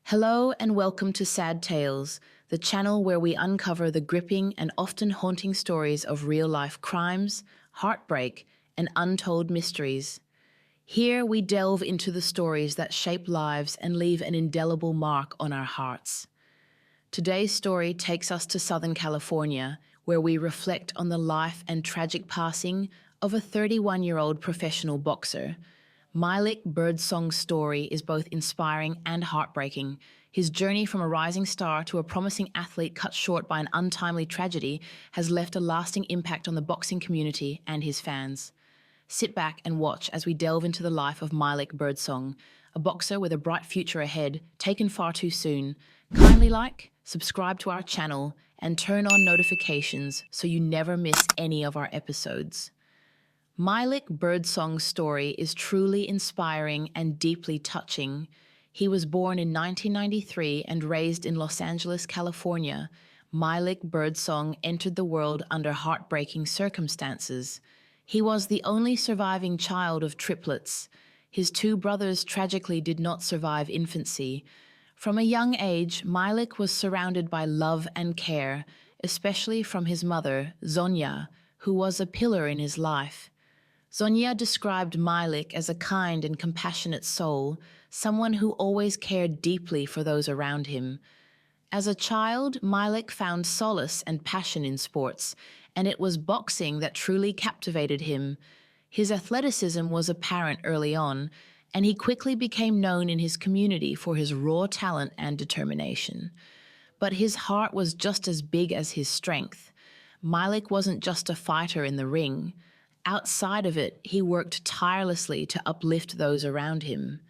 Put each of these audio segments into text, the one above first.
Hello and welcome to Sad Tales, the channel where we uncover the gripping and often haunting stories of real-life crimes, heartbreak, and untold mysteries. Here we delve into the stories that shape lives and leave an indelible mark on our hearts. Today's story takes us to Southern California, where we reflect on the life and tragic passing of a 31-year-old professional boxer. Mylik Birdsong's story is both inspiring and heartbreaking. His journey from a rising star to a promising athlete cut short by an untimely tragedy has left a lasting impact on the boxing community and his fans. Sit back and watch as we delve into the life of Mylik Birdsong, a boxer with a bright future ahead, taken far too soon. Kindly like, subscribe to our channel, and turn on notifications so you never miss any of our episodes. Mylik Birdsong's story is truly inspiring and deeply touching. He was born in 1993 and raised in Los Angeles, California. Mylik Birdsong entered the world under heartbreaking circumstances. He was the only surviving child of triplets. His two brothers tragically did not survive infancy. From a young age, Mylik was surrounded by love and care, especially from his mother, Zonia, who was a pillar in his life. Zonia described Mylik as a kind and compassionate soul, someone who always cared deeply for those around him. As a child, Mylik found solace and passion in sports, and it was boxing that truly captivated him. His athleticism was apparent early on, and he quickly became known in his community for his raw talent and determination. But his heart was just as big as his strength. Mylik wasn't just a fighter in the ring. Outside of it, he worked tirelessly to uplift those around him,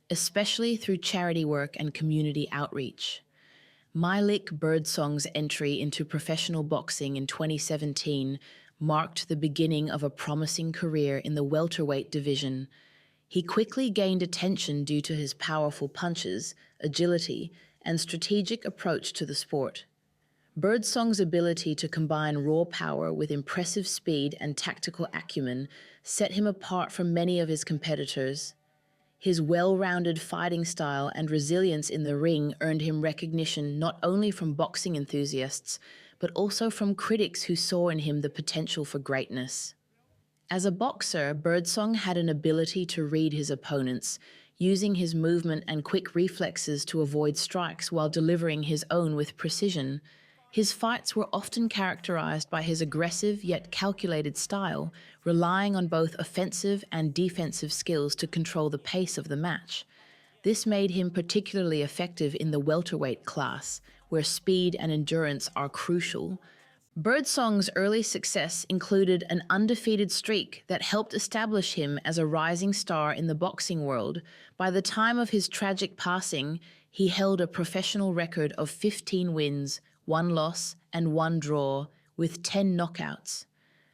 especially through charity work and community outreach. Mylik Birdsong's entry into professional boxing in 2017 marked the beginning of a promising career in the welterweight division. He quickly gained attention due to his powerful punches, agility, and strategic approach to the sport. Birdsong's ability to combine raw power with impressive speed and tactical acumen set him apart from many of his competitors. His well-rounded fighting style and resilience in the ring earned him recognition not only from boxing enthusiasts, but also from critics who saw in him the potential for greatness. As a boxer, Birdsong had an ability to read his opponents, using his movement and quick reflexes to avoid strikes while delivering his own with precision. His fights were often characterized by his aggressive yet calculated style, relying on both offensive and defensive skills to control the pace of the match. This made him particularly effective in the welterweight class, where speed and endurance are crucial. Birdsong's early success included an undefeated streak that helped establish him as a rising star in the boxing world. By the time of his tragic passing, he held a professional record of 15 wins, 1 loss, and 1 draw, with 10 knockouts.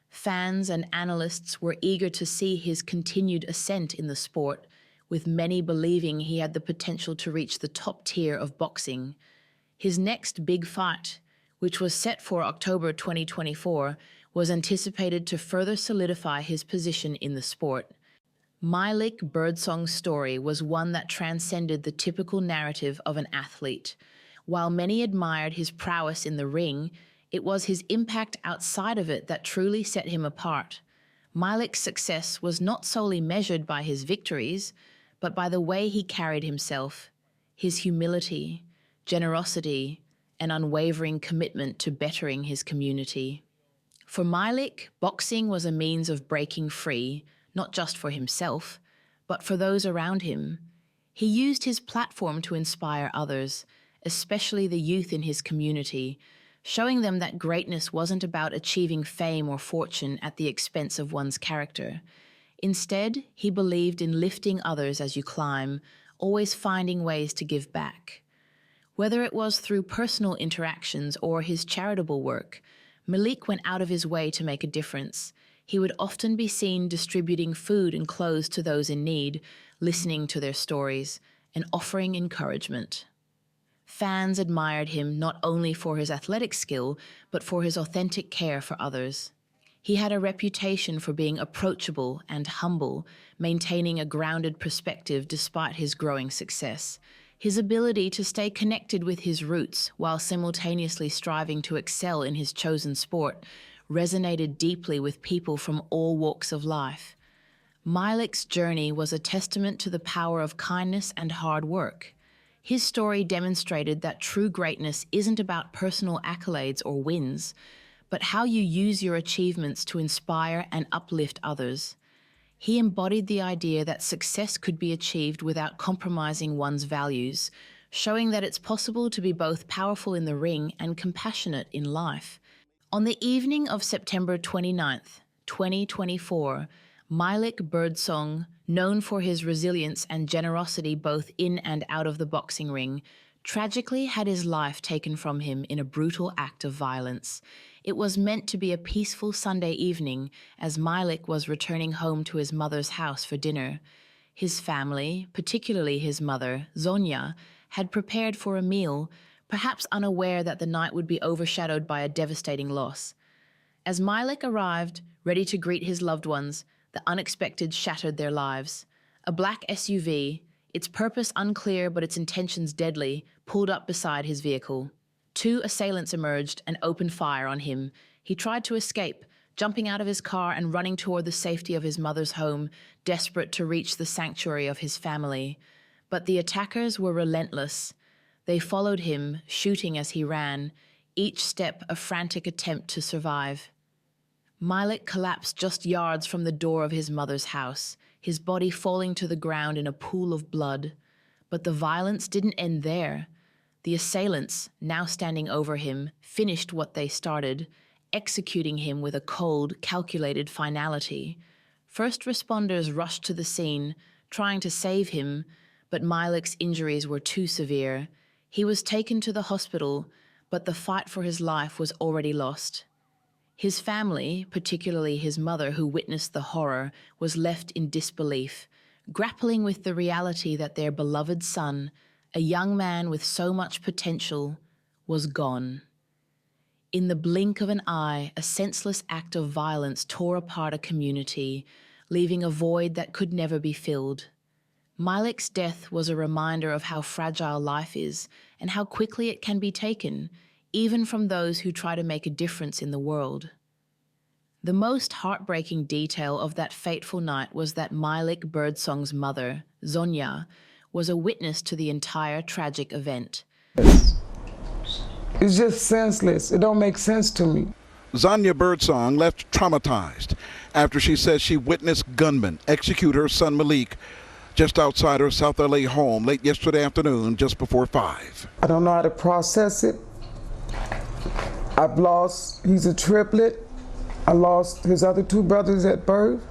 Fans and analysts were eager to see his continued ascent in the sport, with many believing he had the potential to reach the top tier of boxing. His next big fight, which was set for October 2024, was anticipated to further solidify his position in the sport. Mylik Birdsong's story was one that transcended the typical narrative of an athlete. While many admired his prowess in the ring, it was his impact outside of it that truly set him apart. Mylik's success was not solely measured by his victories, but by the way he carried himself, his humility, generosity, and unwavering commitment to bettering his community. For Mylik, boxing was a means of breaking free, not just for himself, but for those around him. He used his platform to inspire others, especially the youth in his community, showing them that greatness wasn't about achieving fame or fortune at the expense of one's character. Instead, he believed in lifting others as you climb, always finding ways to give back. Whether it was through personal interactions or his charitable work, Mylik went out of his way to make a difference. He would often be seen distributing food and clothes to those in need, listening to their stories, and offering encouragement. Fans admired him not only for his athletic skill, but for his authentic care for others. He had a reputation for being approachable and humble, maintaining a grounded perspective despite his growing success. His ability to stay connected with his roots while simultaneously striving to excel in his chosen sport resonated deeply with people from all walks of life. Mylik's journey was a testament to the power of kindness and hard work. His story demonstrated that true greatness isn't about personal accolades or wins, but how you use your achievements to inspire and uplift others. He embodied the idea that success could be achieved without compromising one's values, showing that it's possible to be both powerful in the ring and compassionate in life. On the evening of September 29th, 2024, Mylik Birdsong, known for his resilience and generosity both in and out of the boxing ring, tragically had his life taken from him in a brutal act of violence. It was meant to be a peaceful Sunday evening as Mylik was returning home to his mother's house for dinner. His family, particularly his mother, Zonia, had prepared for a meal, perhaps unaware that the night would be overshadowed by a devastating loss. As Mylik arrived, ready to greet his loved ones, the unexpected shattered their lives. A black SUV, its purpose unclear but its intentions deadly, pulled up beside his vehicle. Two assailants emerged and opened fire on him. He tried to escape, jumping out of his car and running toward the safety of his mother's home, desperate to reach the sanctuary of his family. But the attackers were relentless. They followed him, shooting as he ran, each step a frantic attempt to survive. Mylik collapsed just yards from the door of his mother's house, his body falling to the ground in a pool of blood. But the violence didn't end there. The assailants, now standing over him, finished what they started, executing him with a cold, calculated finality. First responders rushed to the scene, trying to save him, but Mylik's injuries were too severe. He was taken to the hospital, but the fight for his life was already lost. His family, particularly his mother who witnessed the horror, was left in disbelief, grappling with the reality that their beloved son, a young man with so much potential, was gone. In the blink of an eye, a senseless act of violence tore apart a community, leaving a void that could never be filled. Mylik's death was a reminder of how fragile life is and how quickly it can be taken, even from those who try to make a difference in the world. The most heartbreaking detail of that fateful night was that Mylik Birdsong's mother, Zonia, was a witness to the entire tragic event. It's just senseless. It don't make sense to me. Zonia Birdsong left traumatized after she says she witnessed gunmen execute her son Mylik just outside her South LA home late yesterday afternoon, just before 5. I don't know how to process it. He's a triplet. I lost his other two brothers at birth.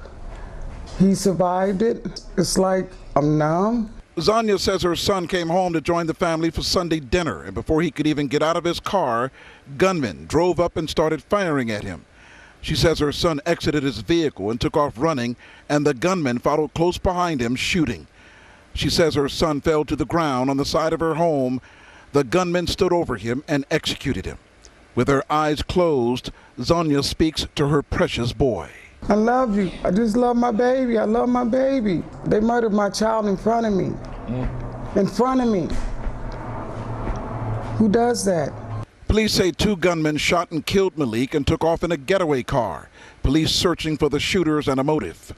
He survived it. It's like I'm numb. Zonia says her son came home to join the family for Sunday dinner, and before he could even get out of his car, gunmen drove up and started firing at him. She says her son exited his vehicle and took off running, and the gunmen followed close behind him, shooting. She says her son fell to the ground on the side of her home. The gunmen stood over him and executed him. With her eyes closed, Zonia speaks to her precious boy. I love you. I just love my baby. I love my baby. They murdered my child in front of me. In front of me. Who does that? Police say 2 gunmen shot and killed Mylik and took off in a getaway car. Police searching for the shooters and a motive.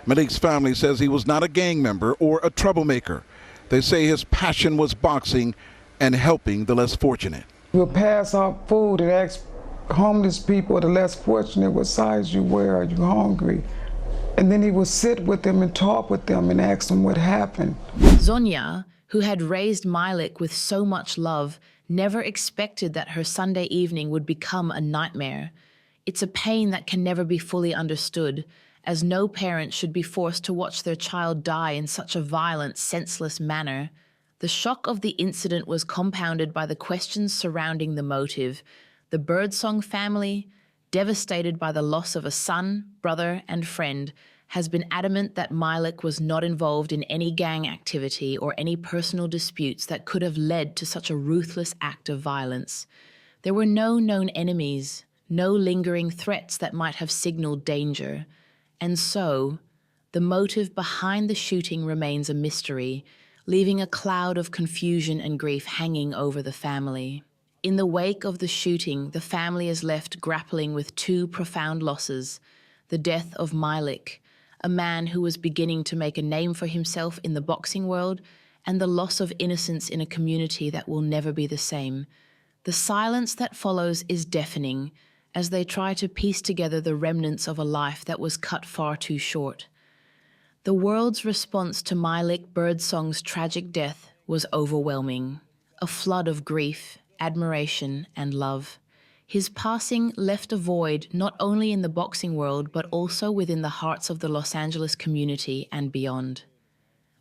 Mylik's family says he was not a gang member or a troublemaker. They say his passion was boxing and helping the less fortunate. We'll pass out food and ask homeless people, the less fortunate, what size you wear, are you hungry? And then he would sit with them and talk with them and ask them what happened. Zonia, who had raised Mylik with so much love, never expected that her Sunday evening would become a nightmare. It's a pain that can never be fully understood, as no parent should be forced to watch their child die in such a violent, senseless manner. The shock of the incident was compounded by the questions surrounding the motive. The Birdsong family, devastated by the loss of a son, brother, and friend, has been adamant that Mylik was not involved in any gang activity or any personal disputes that could have led to such a ruthless act of violence. There were no known enemies, no lingering threats that might have signaled danger. And so, the motive behind the shooting remains a mystery, leaving a cloud of confusion and grief hanging over the family. In the wake of the shooting, the family is left grappling with two profound losses: the death of Mylik, a man who was beginning to make a name for himself in the boxing world, and the loss of innocence in a community that will never be the same. The silence that follows is deafening, as they try to piece together the remnants of a life that was cut far too short. The world's response to Mylik Birdsong's tragic death was overwhelming, a flood of grief, admiration, and love. His passing left a void not only in the boxing world but also within the hearts of the Los Angeles community and beyond.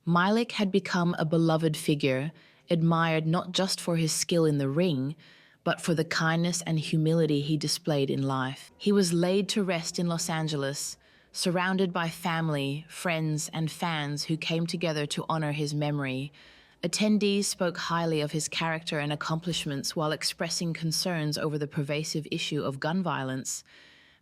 Mylik had become a beloved figure, admired not just for his skill in the ring, but for the kindness and humility he displayed in life. He was laid to rest in Los Angeles, surrounded by family, friends, and fans who came together to honor his memory. Attendees spoke highly of his character and accomplishments while expressing concerns over the pervasive issue of gun violence.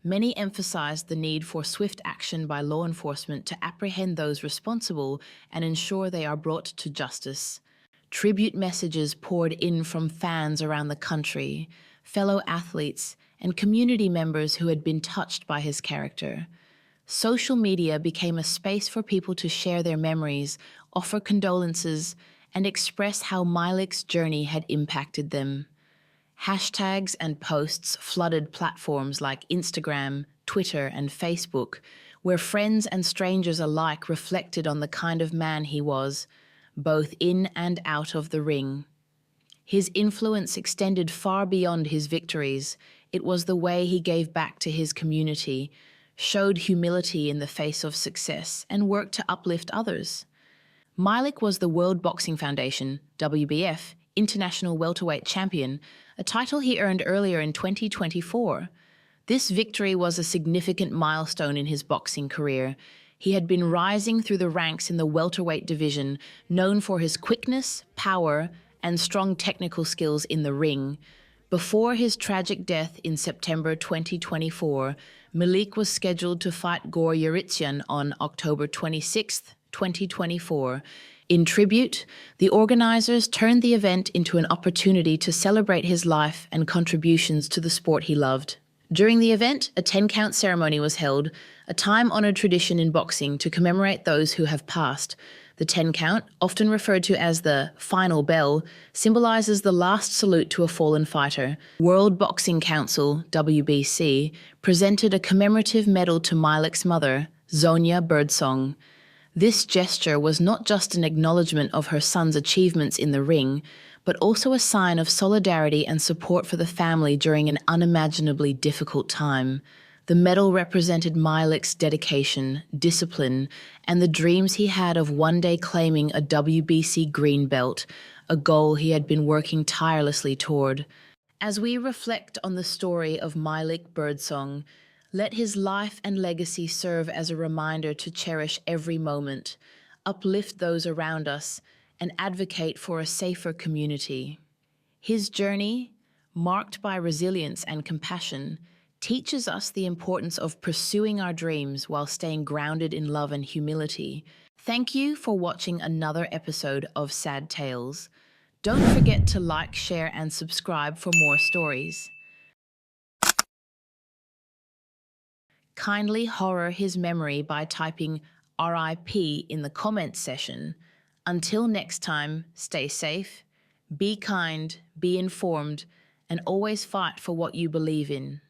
Many emphasized the need for swift action by law enforcement to apprehend those responsible and ensure they are brought to justice. Tribute messages poured in from fans around the country, fellow athletes, and community members who had been touched by his character. Social media became a space for people to share their memories, offer condolences, and express how Mylik's journey had impacted them. Hashtags and posts flooded platforms like Instagram, Twitter, and Facebook, where friends and strangers alike reflected on the kind of man he was, both in and out of the ring. His influence extended far beyond his victories. It was the way he gave back to his community, showed humility in the face of success, and worked to uplift others. Mylik was the World Boxing Foundation, WBF, International Welterweight Champion, a title he earned earlier in 2024. This victory was a significant milestone in his boxing career. He had been rising through the ranks in the welterweight division, known for his quickness, power, and strong technical skills in the ring. Before his tragic death in September 2024, Mylik was scheduled to fight Gor Yuritsian on October 26, 2024. In tribute, the organizers turned the event into an opportunity to celebrate his life and contributions to the sport he loved. During the event, a 10-count ceremony was held, a time-honored tradition in boxing to commemorate those who have passed. The 10-count, often referred to as the final bell, symbolizes the last salute to a fallen fighter. World Boxing Council, WBC, presented a commemorative medal to Mylik's mother, Mylik Birdsong. This gesture was not just an acknowledgement of her son's achievements in the ring, but also a sign of solidarity and support for the family during an unimaginably difficult time. The medal represented Mylik's dedication, discipline, and the dreams he had of one day claiming a WBC green belt, a goal he had been working tirelessly toward. As we reflect on the story of Mylik Birdsong, let his life and legacy serve as a reminder to cherish every moment, uplift those around us, and advocate for a safer community. His journey, marked by resilience and compassion, teaches us the importance of pursuing our dreams while staying grounded in love and humility. Thank you for watching another episode of Sad Tales. Don't forget to like, share, and subscribe for more stories. Kindly horror his memory by typing RIP in the comments section. Until next time, stay safe, be kind, be informed, and always fight for what you believe in.